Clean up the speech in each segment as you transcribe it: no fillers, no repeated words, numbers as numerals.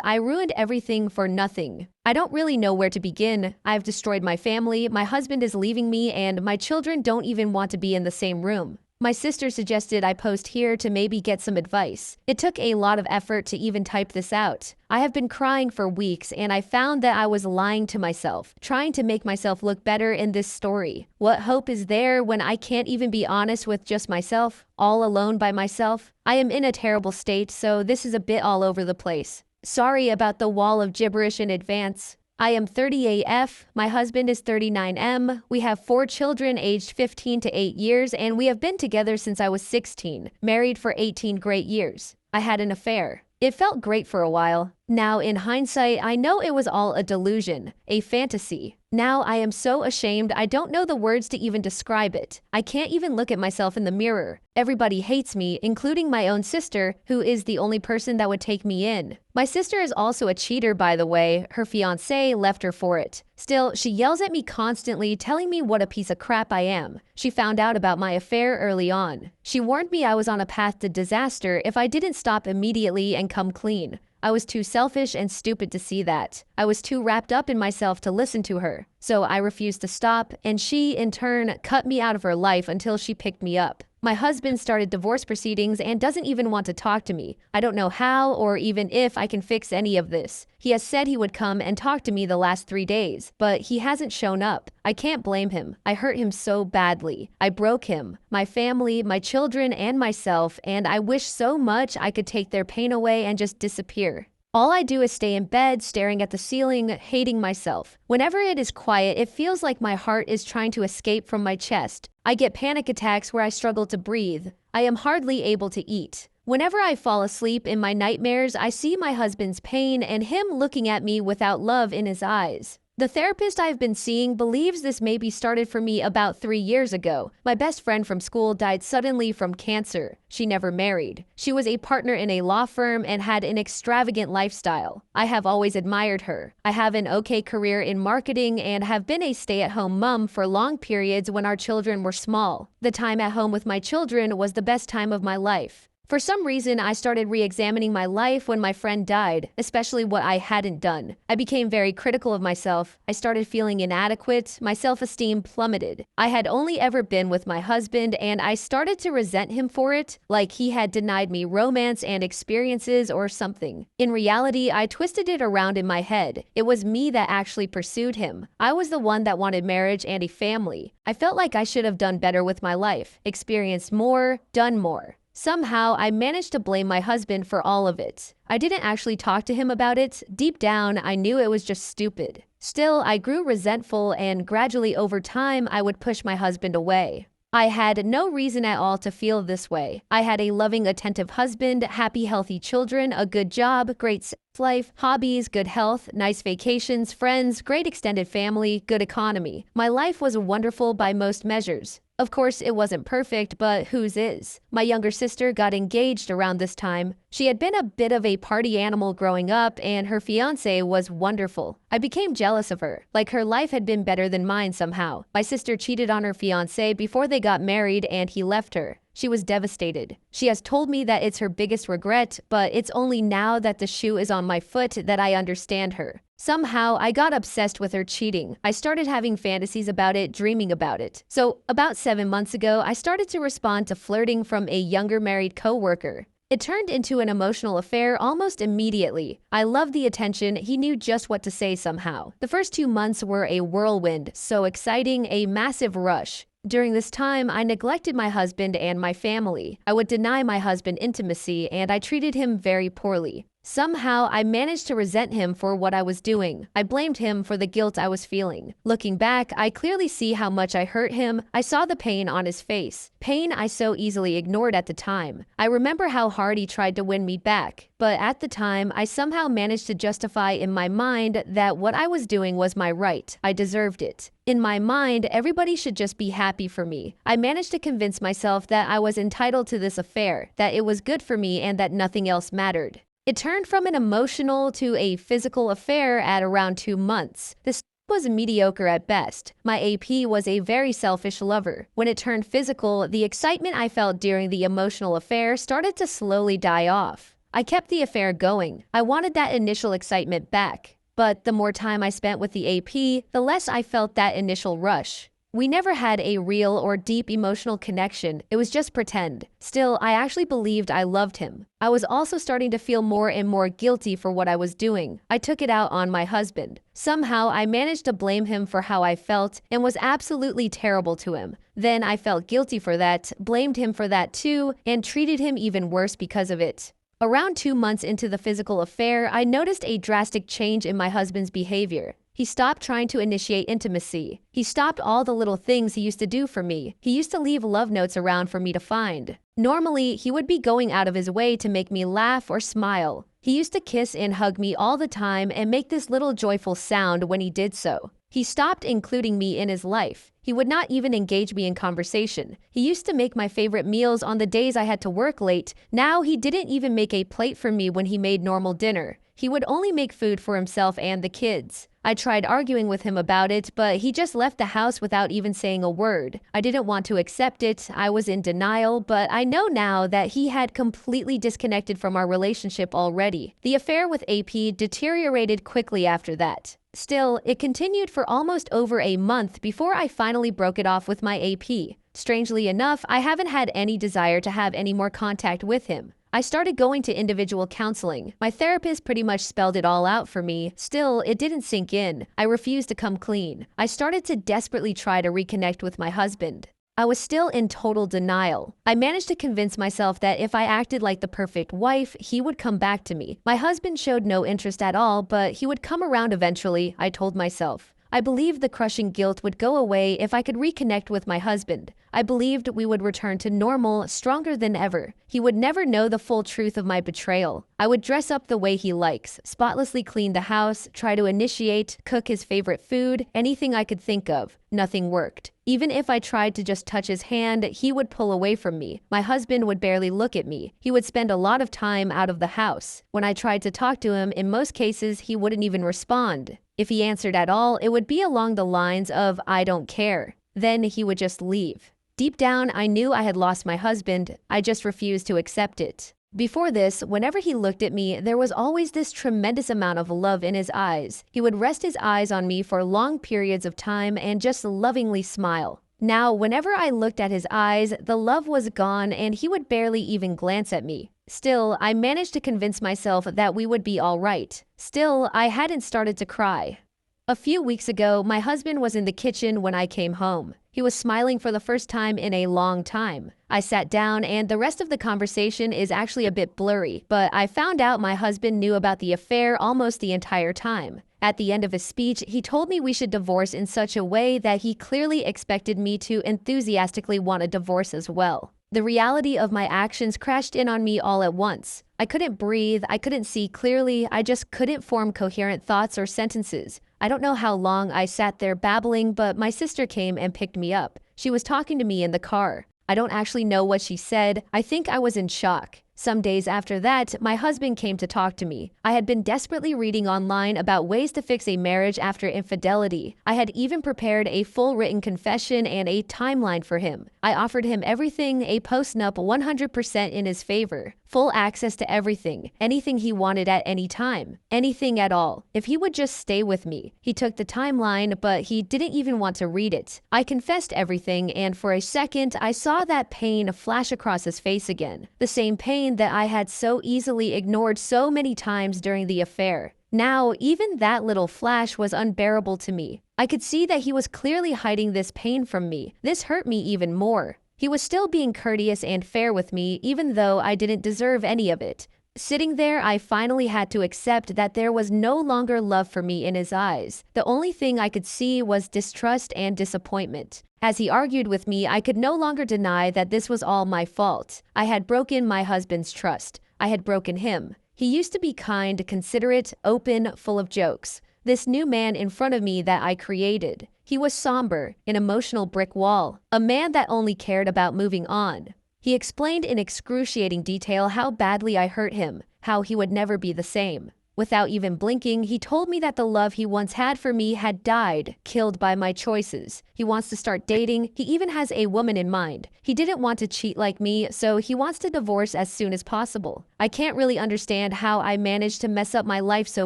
I ruined everything for nothing. I don't really know where to begin. I've destroyed my family, my husband is leaving me, and my children don't even want to be in the same room. My sister suggested I post here to maybe get some advice. It took a lot of effort to even type this out. I have been crying for weeks and I found that I was lying to myself, trying to make myself look better in this story. What hope is there when I can't even be honest with just myself, all alone by myself? I am in a terrible state, so this is a bit all over the place. Sorry about the wall of gibberish in advance. I am 30 AF, my husband is 39M, we have 4 children aged 15 to 8 years, and we have been together since I was 16, married for 18 great years. I had an affair. It felt great for a while. Now, in hindsight, I know it was all a delusion, a fantasy. Now I am so ashamed I don't know the words to even describe it. I can't even look at myself in the mirror. Everybody hates me, including my own sister, who is the only person that would take me in. My sister is also a cheater, by the way. Her fiancé left her for it. Still, she yells at me constantly, telling me what a piece of crap I am. She found out about my affair early on. She warned me I was on a path to disaster if I didn't stop immediately and come clean. I was too selfish and stupid to see that. I was too wrapped up in myself to listen to her. So I refused to stop, and she, in turn, cut me out of her life until she picked me up. My husband started divorce proceedings and doesn't even want to talk to me. I don't know how or even if I can fix any of this. He has said he would come and talk to me the last 3 days, but he hasn't shown up. I can't blame him. I hurt him so badly. I broke him, my family, my children, and myself, and I wish so much I could take their pain away and just disappear. All I do is stay in bed, staring at the ceiling, hating myself. Whenever it is quiet, it feels like my heart is trying to escape from my chest. I get panic attacks where I struggle to breathe. I am hardly able to eat. Whenever I fall asleep in my nightmares, I see my husband's pain and him looking at me without love in his eyes. The therapist I've been seeing believes this maybe started for me about 3 years ago. My best friend from school died suddenly from cancer. She never married. She was a partner in a law firm and had an extravagant lifestyle. I have always admired her. I have an okay career in marketing and have been a stay-at-home mom for long periods when our children were small. The time at home with my children was the best time of my life. For some reason, I started re-examining my life when my friend died, especially what I hadn't done. I became very critical of myself. I started feeling inadequate. My self-esteem plummeted. I had only ever been with my husband, and I started to resent him for it, like he had denied me romance and experiences or something. In reality, I twisted it around in my head. It was me that actually pursued him. I was the one that wanted marriage and a family. I felt like I should have done better with my life, experienced more, done more. Somehow, I managed to blame my husband for all of it. I didn't actually talk to him about it. Deep down, I knew it was just stupid. Still, I grew resentful and gradually over time, I would push my husband away. I had no reason at all to feel this way. I had a loving, attentive husband, happy, healthy children, a good job, great sex life, hobbies, good health, nice vacations, friends, great extended family, good economy. My life was wonderful by most measures. Of course, it wasn't perfect, but whose is? My younger sister got engaged around this time. She had been a bit of a party animal growing up, and her fiancé was wonderful. I became jealous of her, like her life had been better than mine somehow. My sister cheated on her fiancé before they got married, and he left her. She was devastated. She has told me that it's her biggest regret, but it's only now that the shoe is on my foot that I understand her. Somehow, I got obsessed with her cheating. I started having fantasies about it, dreaming about it. So, about 7 months ago, I started to respond to flirting from a younger married coworker. It turned into an emotional affair almost immediately. I loved the attention. He knew just what to say somehow. The first 2 months were a whirlwind, so exciting, a massive rush. During this time, I neglected my husband and my family. I would deny my husband intimacy, and I treated him very poorly. Somehow, I managed to resent him for what I was doing. I blamed him for the guilt I was feeling. Looking back, I clearly see how much I hurt him. I saw the pain on his face. Pain I so easily ignored at the time. I remember how hard he tried to win me back. But at the time, I somehow managed to justify in my mind that what I was doing was my right. I deserved it. In my mind, everybody should just be happy for me. I managed to convince myself that I was entitled to this affair, that it was good for me, and that nothing else mattered. It turned from an emotional to a physical affair at around 2 months. This was mediocre at best. My AP was a very selfish lover. When it turned physical, the excitement I felt during the emotional affair started to slowly die off. I kept the affair going. I wanted that initial excitement back. But the more time I spent with the AP, the less I felt that initial rush. We never had a real or deep emotional connection, it was just pretend. Still, I actually believed I loved him. I was also starting to feel more and more guilty for what I was doing. I took it out on my husband. Somehow, I managed to blame him for how I felt and was absolutely terrible to him. Then I felt guilty for that, blamed him for that too, and treated him even worse because of it. Around 2 months into the physical affair, I noticed a drastic change in my husband's behavior. He stopped trying to initiate intimacy. He stopped all the little things he used to do for me. He used to leave love notes around for me to find. Normally, he would be going out of his way to make me laugh or smile. He used to kiss and hug me all the time and make this little joyful sound when he did so. He stopped including me in his life. He would not even engage me in conversation. He used to make my favorite meals on the days I had to work late. Now he didn't even make a plate for me when he made normal dinner. He would only make food for himself and the kids. I tried arguing with him about it, but he just left the house without even saying a word. I didn't want to accept it. I was in denial, but I know now that he had completely disconnected from our relationship already. The affair with AP deteriorated quickly after that. Still, it continued for almost over a month before I finally broke it off with my AP. Strangely enough, I haven't had any desire to have any more contact with him. I started going to individual counseling. My therapist pretty much spelled it all out for me. Still, it didn't sink in. I refused to come clean. I started to desperately try to reconnect with my husband. I was still in total denial. I managed to convince myself that if I acted like the perfect wife, he would come back to me. My husband showed no interest at all, but he would come around eventually, I told myself. I believed the crushing guilt would go away if I could reconnect with my husband. I believed we would return to normal, stronger than ever. He would never know the full truth of my betrayal. I would dress up the way he likes, spotlessly clean the house, try to initiate, cook his favorite food, anything I could think of. Nothing worked. Even if I tried to just touch his hand, he would pull away from me. My husband would barely look at me. He would spend a lot of time out of the house. When I tried to talk to him, in most cases, he wouldn't even respond. If he answered at all, it would be along the lines of, "I don't care." Then he would just leave. Deep down, I knew I had lost my husband. I just refused to accept it. Before this, whenever he looked at me, there was always this tremendous amount of love in his eyes. He would rest his eyes on me for long periods of time and just lovingly smile. Now, whenever I looked at his eyes, the love was gone and he would barely even glance at me. Still, I managed to convince myself that we would be all right. Still, I hadn't started to cry. A few weeks ago, my husband was in the kitchen when I came home. He was smiling for the first time in a long time. I sat down and the rest of the conversation is actually a bit blurry, but I found out my husband knew about the affair almost the entire time. At the end of his speech, he told me we should divorce in such a way that he clearly expected me to enthusiastically want a divorce as well. The reality of my actions crashed in on me all at once. I couldn't breathe, I couldn't see clearly, I just couldn't form coherent thoughts or sentences. I don't know how long I sat there babbling, but my sister came and picked me up. She was talking to me in the car. I don't actually know what she said. I think I was in shock. Some days after that, my husband came to talk to me. I had been desperately reading online about ways to fix a marriage after infidelity. I had even prepared a full written confession and a timeline for him. I offered him everything, a post-nup 100% in his favor. Full access to everything, anything he wanted at any time, anything at all. If he would just stay with me. He took the timeline, but he didn't even want to read it. I confessed everything, and for a second, I saw that pain flash across his face again. The same pain that I had so easily ignored so many times during the affair. Now, even that little flash was unbearable to me. I could see that he was clearly hiding this pain from me. This hurt me even more. He was still being courteous and fair with me, even though I didn't deserve any of it. Sitting there, I finally had to accept that there was no longer love for me in his eyes. The only thing I could see was distrust and disappointment. As he argued with me, I could no longer deny that this was all my fault. I had broken my husband's trust. I had broken him. He used to be kind, considerate, open, full of jokes. This new man in front of me that I created. He was somber, an emotional brick wall, a man that only cared about moving on. He explained in excruciating detail how badly I hurt him, how he would never be the same. Without even blinking, he told me that the love he once had for me had died, killed by my choices. He wants to start dating. He even has a woman in mind. He didn't want to cheat like me, so he wants to divorce as soon as possible. I can't really understand how I managed to mess up my life so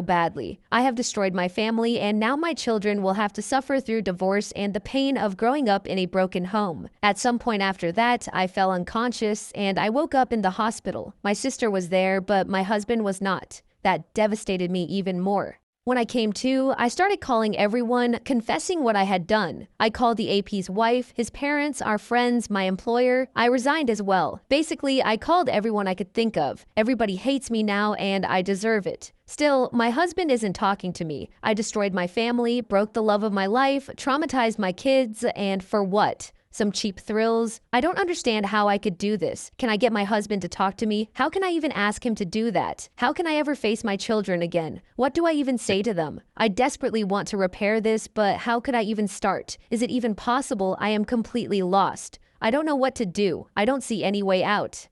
badly. I have destroyed my family, and now my children will have to suffer through divorce and the pain of growing up in a broken home. At some point after that, I fell unconscious and I woke up in the hospital. My sister was there, but my husband was not. That devastated me even more. When I came to, I started calling everyone, confessing what I had done. I called the AP's wife, his parents, our friends, my employer. I resigned as well. Basically, I called everyone I could think of. Everybody hates me now, and I deserve it. Still, my husband isn't talking to me. I destroyed my family, broke the love of my life, traumatized my kids, and for what? Some cheap thrills? I don't understand how I could do this. Can I get my husband to talk to me? How can I even ask him to do that? How can I ever face my children again? What do I even say to them? I desperately want to repair this, but how could I even start? Is it even possible? I am completely lost. I don't know what to do. I don't see any way out.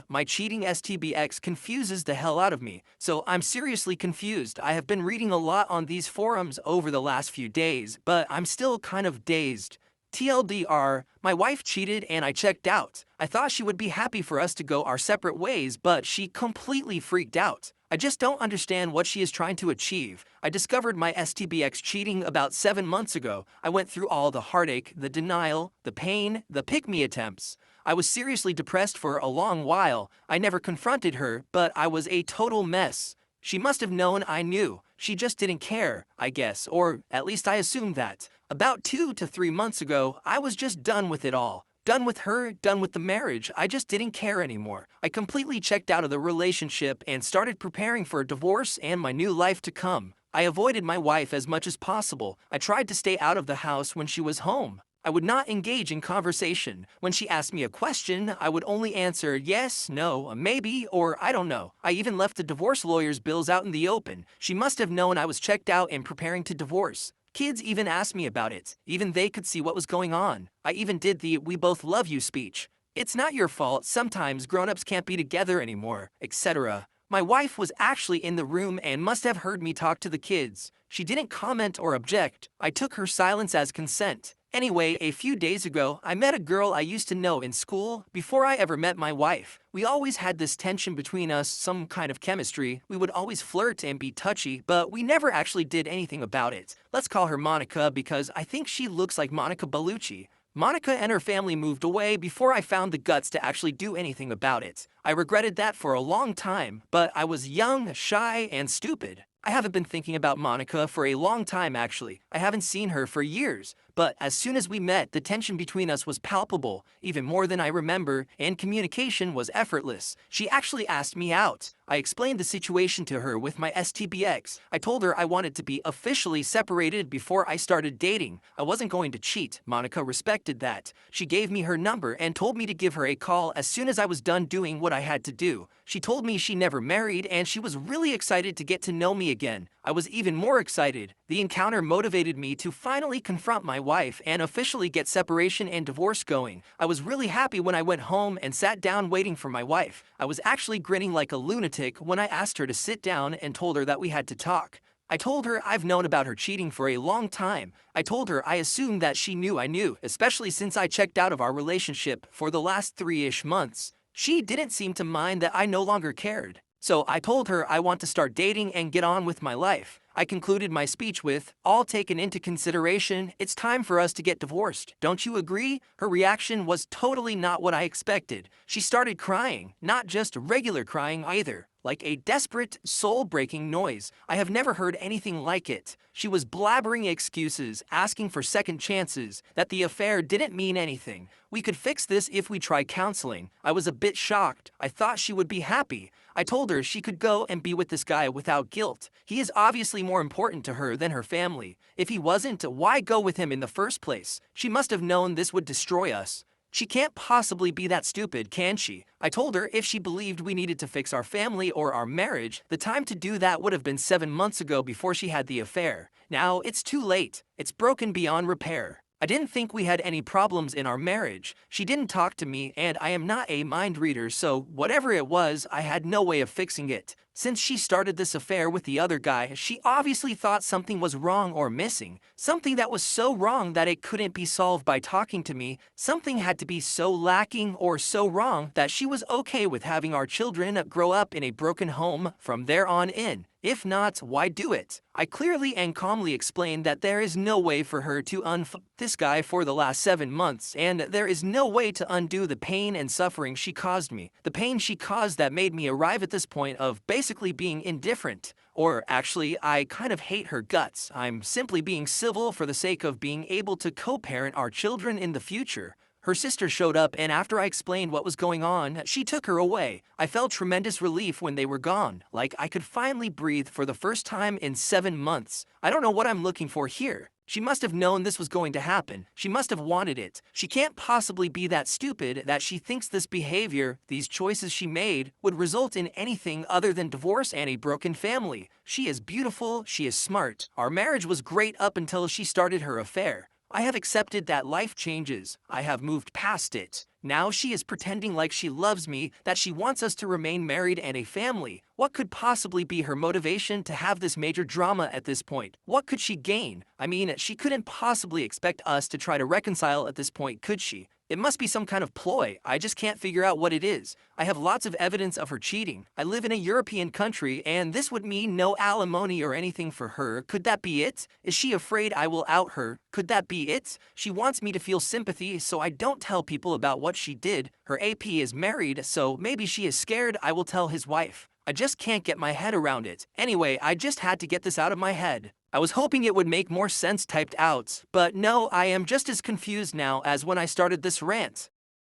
My cheating STBX confuses the hell out of me, so I'm seriously confused. I have been reading a lot on these forums over the last few days, but I'm still kind of dazed. TLDR, my wife cheated and I checked out. I thought she would be happy for us to go our separate ways, but she completely freaked out. I just don't understand what she is trying to achieve. I discovered my STBX cheating about 7 months ago. I went through all the heartache, the denial, the pain, the pick-me attempts. I was seriously depressed for a long while. I never confronted her, but I was a total mess. She must have known I knew. She just didn't care, I guess, or at least I assumed that. About 2 to 3 months ago, I was just done with it all. Done with her, done with the marriage. I just didn't care anymore. I completely checked out of the relationship and started preparing for a divorce and my new life to come. I avoided my wife as much as possible. I tried to stay out of the house when she was home. I would not engage in conversation. When she asked me a question, I would only answer yes, no, maybe, or I don't know. I even left the divorce lawyer's bills out in the open. She must have known I was checked out and preparing to divorce. Kids even asked me about it. Even they could see what was going on. I even did the "we both love you" speech. It's not your fault. Sometimes grown-ups can't be together anymore, etc. My wife was actually in the room and must have heard me talk to the kids. She didn't comment or object. I took her silence as consent. Anyway, a few days ago, I met a girl I used to know in school before I ever met my wife. We always had this tension between us, some kind of chemistry. We would always flirt and be touchy, but we never actually did anything about it. Let's call her Monica because I think she looks like Monica Bellucci. Monica and her family moved away before I found the guts to actually do anything about it. I regretted that for a long time, but I was young, shy, and stupid. I haven't been thinking about Monica for a long time actually. I haven't seen her for years. But as soon as we met, the tension between us was palpable, even more than I remember, and communication was effortless. She actually asked me out. I explained the situation to her with my STBX. I told her I wanted to be officially separated before I started dating. I wasn't going to cheat. Monica respected that. She gave me her number and told me to give her a call as soon as I was done doing what I had to do. She told me she never married and she was really excited to get to know me again. I was even more excited. The encounter motivated me to finally confront my wife and officially get separation and divorce going. I was really happy when I went home and sat down waiting for my wife. I was actually grinning like a lunatic when I asked her to sit down and told her that we had to talk. I told her I've known about her cheating for a long time. I told her I assumed that she knew I knew, especially since I checked out of our relationship for the last 3-ish months. She didn't seem to mind that I no longer cared. So I told her I want to start dating and get on with my life. I concluded my speech with, "All taken into consideration, it's time for us to get divorced. Don't you agree?" Her reaction was totally not what I expected. She started crying, not just regular crying either, like a desperate, soul-breaking noise. I have never heard anything like it. She was blabbering excuses, asking for second chances, that the affair didn't mean anything. We could fix this if we tried counseling. I was a bit shocked. I thought she would be happy. I told her she could go and be with this guy without guilt. He is obviously more important to her than her family. If he wasn't, why go with him in the first place? She must have known this would destroy us. She can't possibly be that stupid, can she? I told her if she believed we needed to fix our family or our marriage, the time to do that would have been 7 months ago before she had the affair. Now it's too late. It's broken beyond repair. I didn't think we had any problems in our marriage. She didn't talk to me, and I am not a mind reader, so whatever it was, I had no way of fixing it. Since she started this affair with the other guy, she obviously thought something was wrong or missing. Something that was so wrong that it couldn't be solved by talking to me. Something had to be so lacking or so wrong that she was okay with having our children grow up in a broken home from there on in. If not, why do it? I clearly and calmly explained that there is no way for her to unf this guy for the last 7 months, and there is no way to undo the pain and suffering she caused me. The pain she caused that made me arrive at this point of basically being indifferent. Or actually, I kind of hate her guts. I'm simply being civil for the sake of being able to co-parent our children in the future. Her sister showed up, and after I explained what was going on, she took her away. I felt tremendous relief when they were gone, like I could finally breathe for the first time in 7 months. I don't know what I'm looking for here. She must have known this was going to happen. She must have wanted it. She can't possibly be that stupid that she thinks this behavior, these choices she made, would result in anything other than divorce and a broken family. She is beautiful, she is smart. Our marriage was great up until she started her affair. I have accepted that life changes. I have moved past it. Now she is pretending like she loves me, that she wants us to remain married and a family. What could possibly be her motivation to have this major drama at this point? What could she gain? I mean, she couldn't possibly expect us to try to reconcile at this point, could she? It must be some kind of ploy. I just can't figure out what it is. I have lots of evidence of her cheating. I live in a European country, and this would mean no alimony or anything for her. Could that be it? Is she afraid I will out her? Could that be it? She wants me to feel sympathy, so I don't tell people about what she did. Her AP is married, so maybe she is scared I will tell his wife. I just can't get my head around it. Anyway, I just had to get this out of my head. I was hoping it would make more sense typed out, but no, I am just as confused now as when I started this rant.